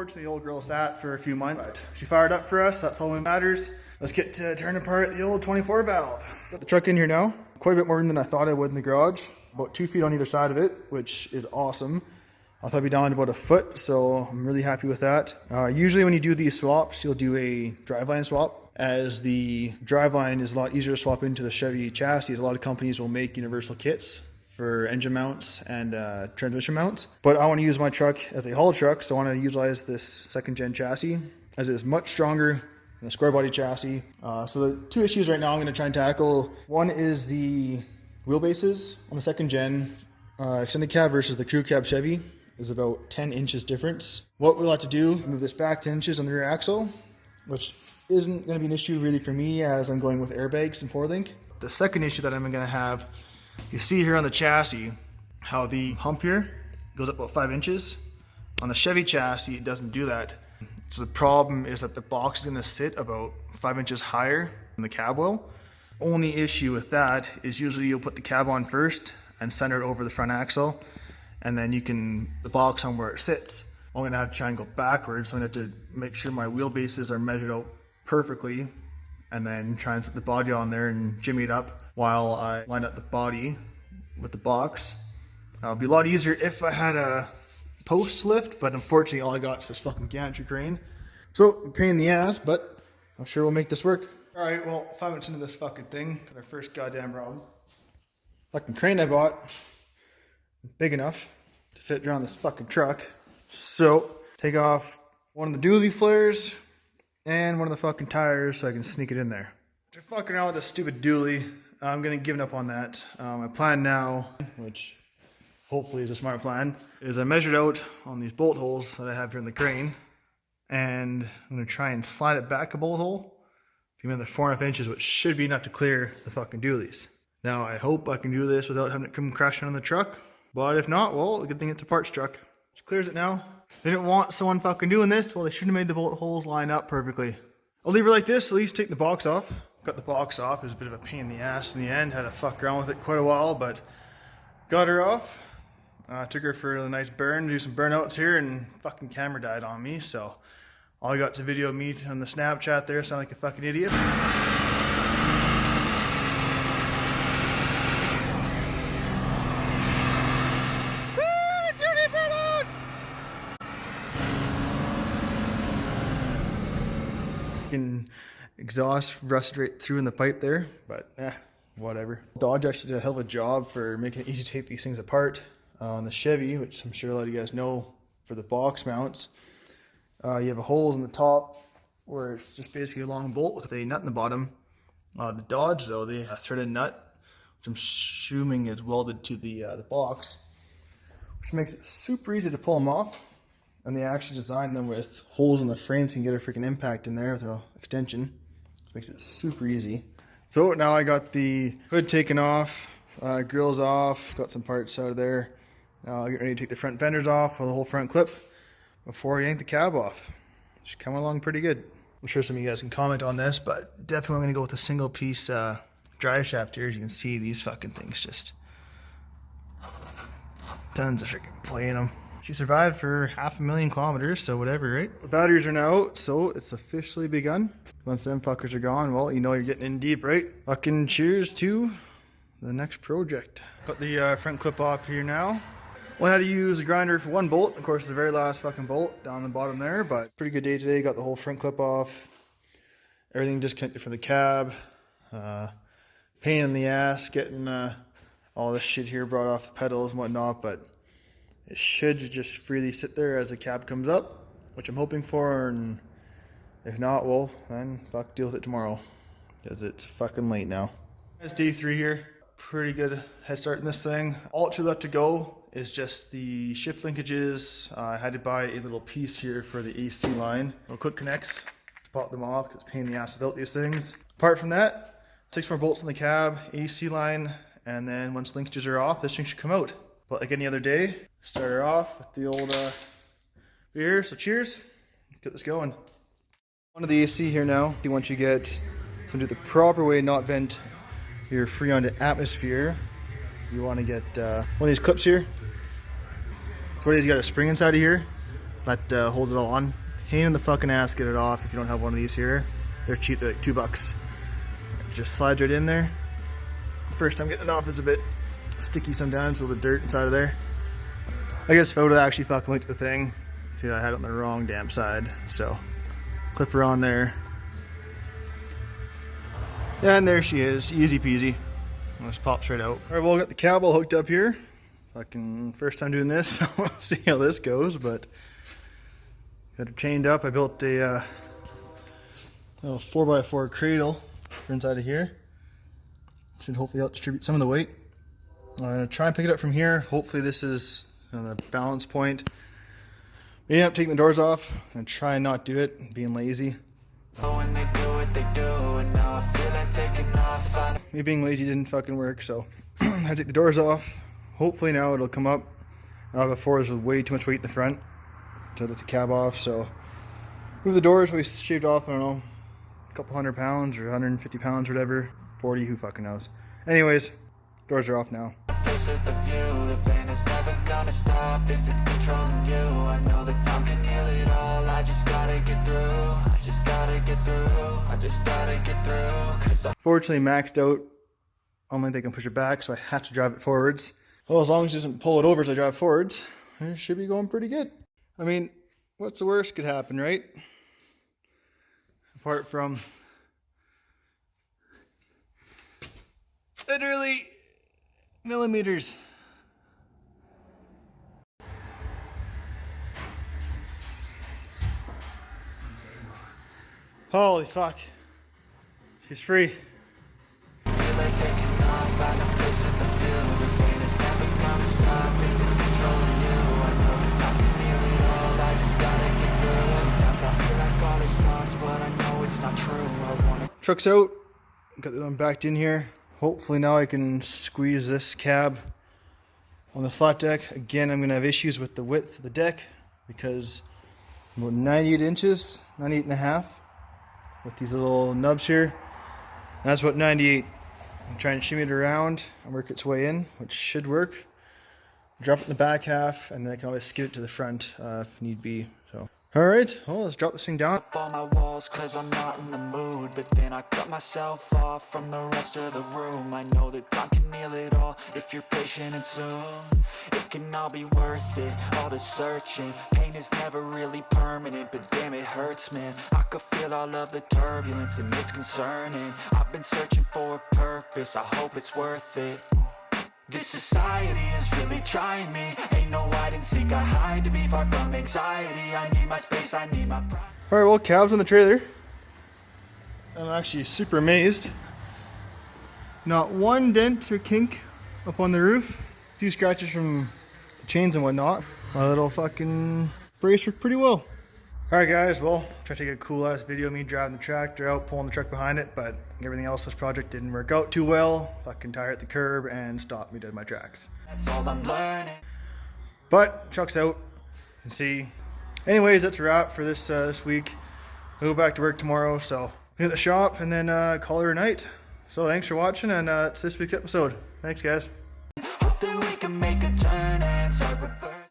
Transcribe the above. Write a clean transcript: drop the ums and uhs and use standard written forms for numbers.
Unfortunately, the old girl sat for a few months, but she fired up for us. That's all that matters. Let's get to turning apart the old 24 valve. Got the truck in here now. Quite a bit more room than I thought I would in the garage. About 2 feet on either side of it, which is awesome. I thought I'd be down to about a foot, so I'm really happy with that. Usually when you do these swaps, you'll do a driveline swap, as the driveline is a lot easier to swap into the Chevy chassis. A lot of companies will make universal kits for engine mounts and transmission mounts. But I want to use my truck as a haul truck, so I want to utilize this second gen chassis, as it is much stronger than the Squarebody chassis. So the two issues right now I'm going to try and tackle. One is the wheelbases on the second gen extended cab versus the crew cab Chevy is about 10 inches difference. What we'll have to do, move this back 10 inches on the rear axle, which isn't going to be an issue really for me as I'm going with airbags and 4-link. The second issue that I'm going to have, you see here on the chassis, how the hump here goes up about 5 inches. On the Chevy chassis, it doesn't do that. So the problem is that the box is going to sit about 5 inches higher than the cab will. Only issue with that is usually you'll put the cab on first and center it over the front axle, and then you can, the box on where it sits. I'm going to have to try and go backwards, so I'm going to have to make sure my wheelbases are measured out perfectly, and then try and set the body on there and jimmy it up while I line up the body with the box. It'll be a lot easier if I had a post lift, but unfortunately all I got is this fucking gantry crane. So, pain in the ass, but I'm sure we'll make this work. Alright, well, 5 minutes into this fucking thing, got our first goddamn problem. Fucking crane I bought, big enough to fit around this fucking truck. So, take off one of the dually flares and one of the fucking tires so I can sneak it in there. After fucking around with this stupid dually, I'm gonna give up on that. My plan now, which hopefully is a smart plan, is I measured out on these bolt holes that I have here in the crane, and I'm gonna try and slide it back a bolt hole, give me another 4.5 inches, which should be enough to clear the fucking dualies. Now I hope I can do this without having it come crashing on the truck, but if not, well, good thing it's a parts truck. Which clears it now. They didn't want someone fucking doing this, well, they should have made the bolt holes line up perfectly. I'll leave her like this, at least take the box off. Got the box off, it was a bit of a pain in the ass in the end, had to fuck around with it quite a while, but got her off. Took her for a nice burn, do some burnouts here, and fucking camera died on me, so all I got to video of me on the Snapchat there, sound like a fucking idiot. Exhaust rusted right through in the pipe there, but whatever. Dodge actually did a hell of a job for making it easy to take these things apart. On the Chevy, which I'm sure a lot of you guys know, for the box mounts, you have a holes in the top where it's just basically a long bolt with a nut in the bottom. The Dodge though, they have a threaded nut, which I'm assuming is welded to the box, which makes it super easy to pull them off. And they actually designed them with holes in the frame so you can get a freaking impact in there with an extension. Which makes it super easy. So now I got the hood taken off, grills off, got some parts out of there. Now I'm getting ready to take the front fenders off with the whole front clip before I yank the cab off. It's coming along pretty good. I'm sure some of you guys can comment on this, but definitely I'm going to go with a single piece drive shaft here. As you can see, these fucking things just tons of freaking play in them. She survived for 500,000 kilometers, so whatever, right? The batteries are now out, so it's officially begun. Once them fuckers are gone, well, you know you're getting in deep, right? Fucking cheers to the next project. Got the front clip off here now. Well, I had to use a grinder for one bolt. Of course, the very last fucking bolt down the bottom there, but pretty good day today. Got the whole front clip off. Everything disconnected from the cab. Pain in the ass getting all this shit here brought off the pedals and whatnot, but it should just freely sit there as the cab comes up, which I'm hoping for, and if not, well, then fuck, deal with it tomorrow, because it's fucking late now. It's day 3 here. Pretty good head start in this thing. All it's left to go is just the shift linkages. I had to buy a little piece here for the AC line. Little quick connects to pop them off, because it's a pain in the ass without these things. Apart from that, 6 more bolts in the cab, AC line, and then once linkages are off, this thing should come out. But like any other day, start her off with the old beer. So cheers, let's get this going. Onto the AC here now. Once you get to do the proper way, not vent your Freon to atmosphere, you want to get one of these clips here. So what it is, you got a spring inside of here. that holds it all on. Pain in the fucking ass, get it off if you don't have one of these here. They're cheap, they're like $2. It just slides right in there. First time getting it off is a bit sticky sometimes with the dirt inside of there. I guess if I would have actually fucking looked at the thing, see I had it on the wrong damn side. So, clip her on there. And there she is, easy peasy. Just pops right out. Alright, well, I got the cab all hooked up here. Fucking first time doing this, so we'll see how this goes, but got it chained up. I built a little 4x4 cradle for inside of here. Should hopefully help distribute some of the weight. I'm gonna try and pick it up from here. Hopefully this is the balance point. Maybe I'm taking the doors off and try and not do it, being lazy. When they do what they do, and now I feel like taking off. Me being lazy didn't fucking work, so I take the doors off. Hopefully now it'll come up. Before there was way too much weight in the front to lift the cab off, so move the doors. We shaved off, I don't know, a couple 100 pounds or 150 pounds, whatever. 40, who fucking knows. Anyways, doors are off now. The view, the pain is never gonna stop if it's controlling you. I know that time can heal it all. I just gotta get through. I just gotta get through. I just gotta get through. Fortunately, maxed out. Only they can push it back, so I have to drive it forwards. Well, as long as it doesn't pull it over as I drive forwards, it should be going pretty good. I mean, what's the worst could happen, right? Apart from literally millimeters. Holy fuck. She's free. Truck's out. Got the one backed in here. Hopefully now I can squeeze this cab on this flat deck. Again, I'm going to have issues with the width of the deck because I'm about 98 inches, 98 and a half with these little nubs here. That's about 98. I'm trying to shimmy it around and work its way in, which should work. Drop it in the back half, and then I can always skid it to the front if need be. So, all right, well, let's drop this thing down. Up on my walls 'cause I'm not in the mood, but then I cut myself off from the rest of the room. I know that time can heal it all if you're patient and soon it can all be worth it. All the searching, pain is never really permanent, but damn it hurts, man. I could feel all of the turbulence and it's concerning. I've been searching for a purpose, I hope it's worth it. This society is really trying me. Ain't no hide and seek, I hide to be far from anxiety. I need my space, I need my pride. Alright, well, cab's in the trailer. I'm actually super amazed. Not one dent or kink up on the roof. A few scratches from the chains and whatnot. My little fucking brace worked pretty well. Alright guys, well, try to take a cool ass video of me driving the tractor out, pulling the truck behind it, but everything else this project didn't work out too well. Fucking tire at the curb and stopped me dead in my tracks. That's all I'm learning. But truck's out. You can see. Anyways, that's a wrap for this this week. I'll go back to work tomorrow, so hit the shop and then call her a night. So thanks for watching, and it's this week's episode. Thanks guys.